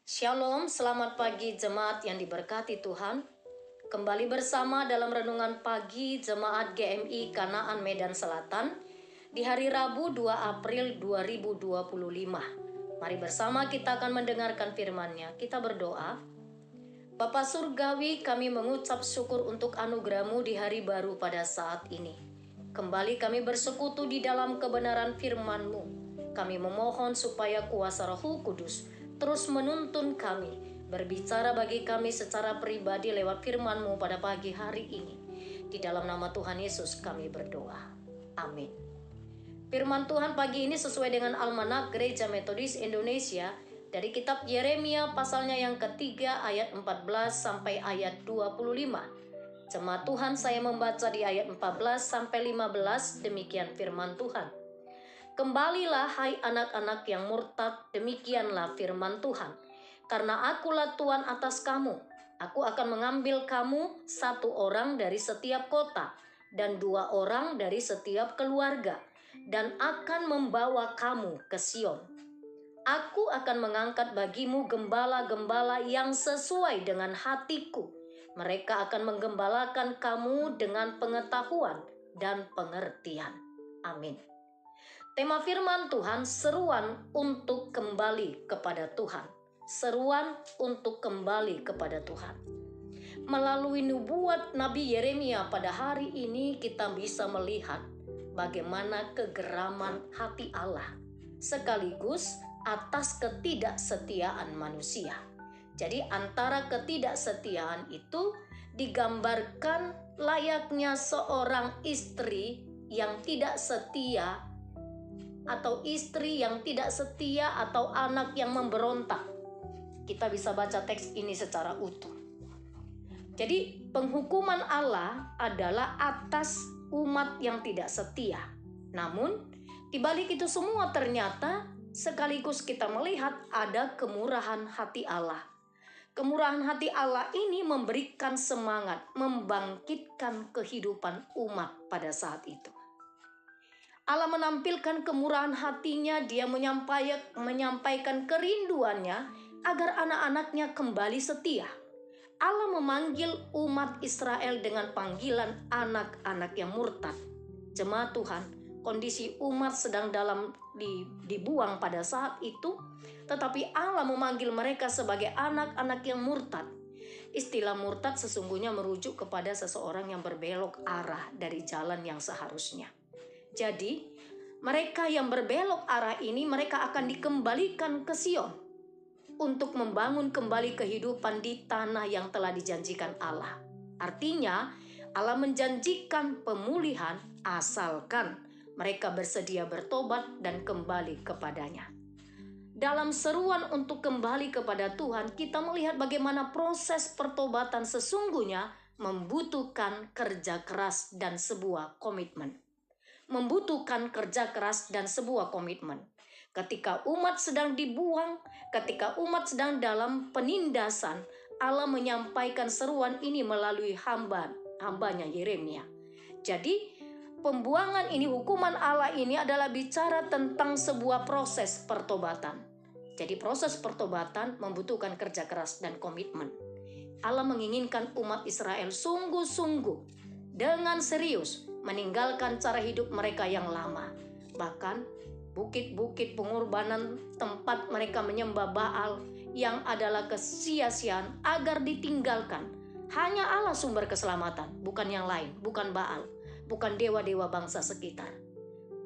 Shalom, selamat pagi jemaat yang diberkati Tuhan. Kembali bersama dalam renungan pagi jemaat GMI Kanaan Medan Selatan di hari Rabu 2 April 2025. Mari bersama kita akan mendengarkan firman-Nya. Kita berdoa. Bapa Surgawi, kami mengucap syukur untuk anugerah-Mu di hari baru pada saat ini. Kembali kami bersekutu di dalam kebenaran firman-Mu. Kami memohon supaya kuasa Roh Kudus terus menuntun kami, berbicara bagi kami secara pribadi lewat firman-Mu pada pagi hari ini. Di dalam nama Tuhan Yesus kami berdoa. Amin. Firman Tuhan pagi ini sesuai dengan Almanak Gereja Metodis Indonesia dari kitab Yeremia pasalnya yang ketiga ayat 14 sampai ayat 25. Jemaat Tuhan, saya membaca di ayat 14 sampai 15, demikian firman Tuhan. Kembalilah hai anak-anak yang murtad, demikianlah firman Tuhan. Karena akulah Tuhan atas kamu, aku akan mengambil kamu 1 orang dari setiap kota, dan 2 orang dari setiap keluarga, dan akan membawa kamu ke Sion. Aku akan mengangkat bagimu gembala-gembala yang sesuai dengan hatiku. Mereka akan menggembalakan kamu dengan pengetahuan dan pengertian. Amin. Tema firman Tuhan, seruan untuk kembali kepada Tuhan. Seruan untuk kembali kepada Tuhan. Melalui nubuat Nabi Yeremia pada hari ini kita bisa melihat bagaimana kegeraman hati Allah sekaligus atas ketidaksetiaan manusia. Jadi antara ketidaksetiaan itu digambarkan layaknya seorang istri yang tidak setia, atau istri yang tidak setia, atau anak yang memberontak. Kita bisa baca teks ini secara utuh. Jadi penghukuman Allah adalah atas umat yang tidak setia. Namun di balik itu semua ternyata sekaligus kita melihat ada kemurahan hati Allah. Kemurahan hati Allah ini memberikan semangat, membangkitkan kehidupan umat pada saat itu. Allah menampilkan kemurahan hatinya, dia menyampaikan kerinduannya agar anak-anaknya kembali setia. Allah memanggil umat Israel dengan panggilan anak-anak yang murtad. Jemaat Tuhan, kondisi umat sedang dibuang pada saat itu, tetapi Allah memanggil mereka sebagai anak-anak yang murtad. Istilah murtad sesungguhnya merujuk kepada seseorang yang berbelok arah dari jalan yang seharusnya. Jadi, mereka yang berbelok arah ini, mereka akan dikembalikan ke Sion untuk membangun kembali kehidupan di tanah yang telah dijanjikan Allah. Artinya, Allah menjanjikan pemulihan asalkan mereka bersedia bertobat dan kembali kepadanya. Dalam seruan untuk kembali kepada Tuhan, kita melihat bagaimana proses pertobatan sesungguhnya membutuhkan kerja keras dan sebuah komitmen. Membutuhkan kerja keras dan sebuah komitmen. Ketika umat sedang dibuang, ketika umat sedang dalam penindasan, Allah menyampaikan seruan ini melalui hambanya Yeremia. Jadi pembuangan ini, hukuman Allah ini adalah bicara tentang sebuah proses pertobatan. Jadi proses pertobatan membutuhkan kerja keras dan komitmen. Allah menginginkan umat Israel sungguh-sungguh dengan serius meninggalkan cara hidup mereka yang lama. Bahkan bukit-bukit pengorbanan, tempat mereka menyembah Baal yang adalah kesia-siaan, agar ditinggalkan. Hanya Allah sumber keselamatan, bukan yang lain, bukan Baal, bukan dewa-dewa bangsa sekitar.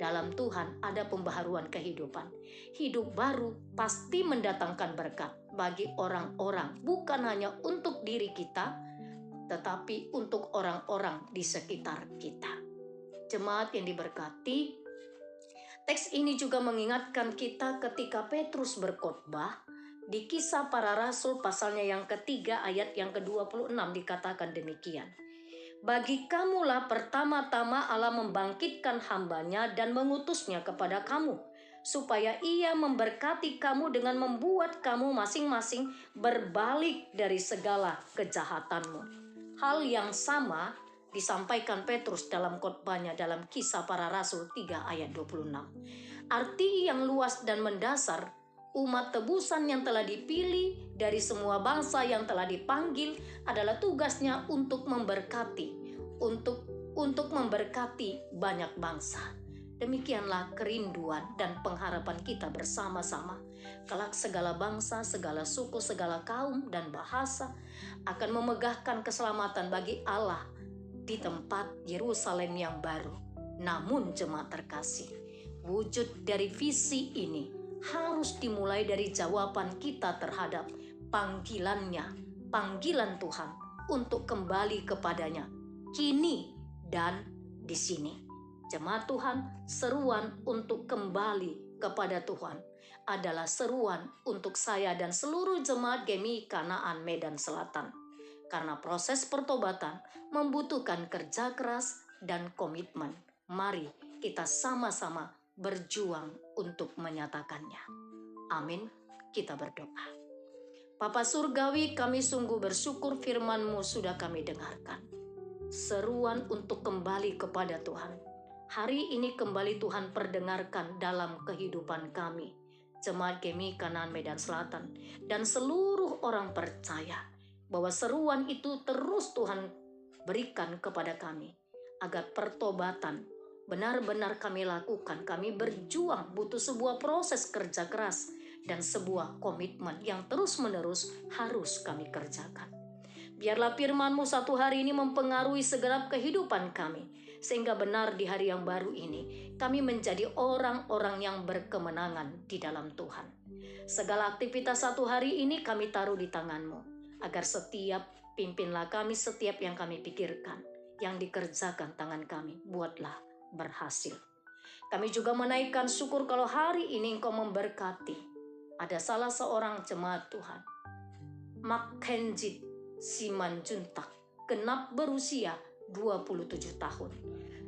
Dalam Tuhan ada pembaharuan kehidupan. Hidup baru pasti mendatangkan berkat bagi orang-orang, bukan hanya untuk diri kita, tetapi untuk orang-orang di sekitar kita. Jemaat yang diberkati, teks ini juga mengingatkan kita ketika Petrus berkhotbah di Kisah Para Rasul pasalnya yang ketiga ayat yang ke-26 dikatakan demikian. Bagi kamulah pertama-tama Allah membangkitkan hambanya dan mengutusnya kepada kamu, supaya ia memberkati kamu dengan membuat kamu masing-masing berbalik dari segala kejahatanmu. Hal yang sama disampaikan Petrus dalam khotbahnya dalam Kisah Para Rasul 3 ayat 26. Arti yang luas dan mendasar Umat tebusan yang telah dipilih dari semua bangsa yang telah dipanggil adalah tugasnya untuk memberkati, untuk memberkati banyak bangsa. Demikianlah kerinduan dan pengharapan kita bersama-sama. Kelak segala bangsa, segala suku, segala kaum dan bahasa akan memegahkan keselamatan bagi Allah di tempat Yerusalem yang baru. Namun jemaat terkasih, wujud dari visi ini harus dimulai dari jawaban kita terhadap panggilan Tuhan untuk kembali kepadanya kini dan di sini. Jemaat Tuhan, seruan untuk kembali kepada Tuhan adalah seruan untuk saya dan seluruh jemaat GMI Kanaan Medan Selatan. Karena proses pertobatan membutuhkan kerja keras dan komitmen. Mari kita sama-sama berjuang untuk menyatakannya. Amin. Kita berdoa. Bapa Surgawi, kami sungguh bersyukur firman-Mu sudah kami dengarkan. Seruan untuk kembali kepada Tuhan. Hari ini kembali Tuhan perdengarkan dalam kehidupan kami, Jemaat GMI Kanaan Medan Selatan, dan seluruh orang percaya bahwa seruan itu terus Tuhan berikan kepada kami, agar pertobatan benar-benar kami lakukan. Kami berjuang, butuh sebuah proses kerja keras dan sebuah komitmen yang terus-menerus harus kami kerjakan. Biarlah firman-Mu satu hari ini mempengaruhi segenap kehidupan kami, sehingga benar di hari yang baru ini kami menjadi orang-orang yang berkemenangan di dalam Tuhan. Segala aktivitas satu hari ini kami taruh di tangan-Mu, agar pimpinlah kami setiap yang kami pikirkan, yang dikerjakan tangan kami, buatlah berhasil. Kami juga menaikkan syukur kalau hari ini Engkau memberkati. Ada salah seorang jemaat Tuhan, Mackenzie Simanjuntak, genap berusia 27 tahun.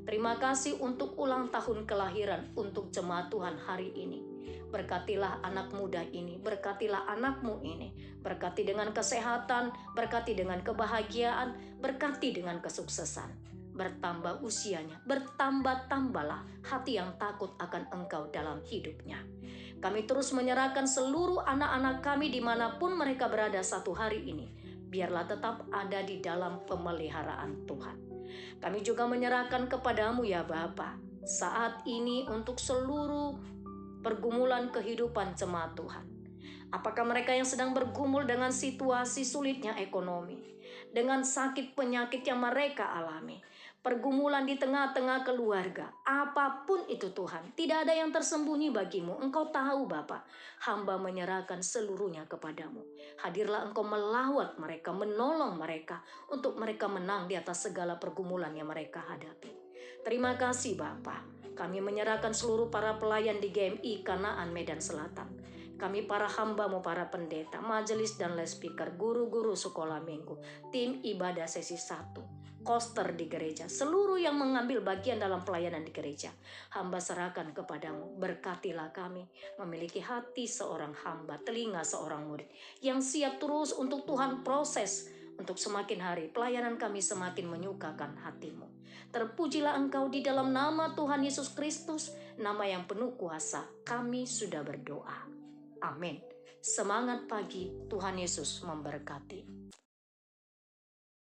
Terima kasih untuk ulang tahun kelahiran untuk jemaat Tuhan hari ini. Berkatilah anak muda ini, berkatilah anakmu ini, berkati dengan kesehatan, berkati dengan kebahagiaan, berkati dengan kesuksesan. Bertambah usianya, bertambah-tambahlah hati yang takut akan Engkau dalam hidupnya. Kami terus menyerahkan seluruh anak-anak kami dimanapun mereka berada satu hari ini, biarlah tetap ada di dalam pemeliharaan Tuhan. Kami juga menyerahkan kepadamu ya Bapa, saat ini untuk seluruh pergumulan kehidupan jemaat Tuhan. Apakah mereka yang sedang bergumul dengan situasi sulitnya ekonomi, dengan sakit penyakit yang mereka alami, pergumulan di tengah-tengah keluarga, apapun itu Tuhan, tidak ada yang tersembunyi bagimu. Engkau tahu Bapa, hamba menyerahkan seluruhnya kepadamu. Hadirlah Engkau melawat mereka, menolong mereka, untuk mereka menang di atas segala pergumulan yang mereka hadapi. Terima kasih Bapa, kami menyerahkan seluruh para pelayan di GMI Kanaan Medan Selatan. Kami para hamba-Mu, para pendeta, majelis dan les speaker, guru-guru sekolah minggu, tim ibadah sesi 1, koster di gereja, seluruh yang mengambil bagian dalam pelayanan di gereja, hamba serahkan kepadamu. Berkatilah kami memiliki hati seorang hamba, telinga seorang murid, yang siap terus untuk Tuhan proses, untuk semakin hari pelayanan kami semakin menyukakan hati-Mu. Terpujilah Engkau di dalam nama Tuhan Yesus Kristus, nama yang penuh kuasa, kami sudah berdoa. Amin. Semangat pagi, Tuhan Yesus memberkati.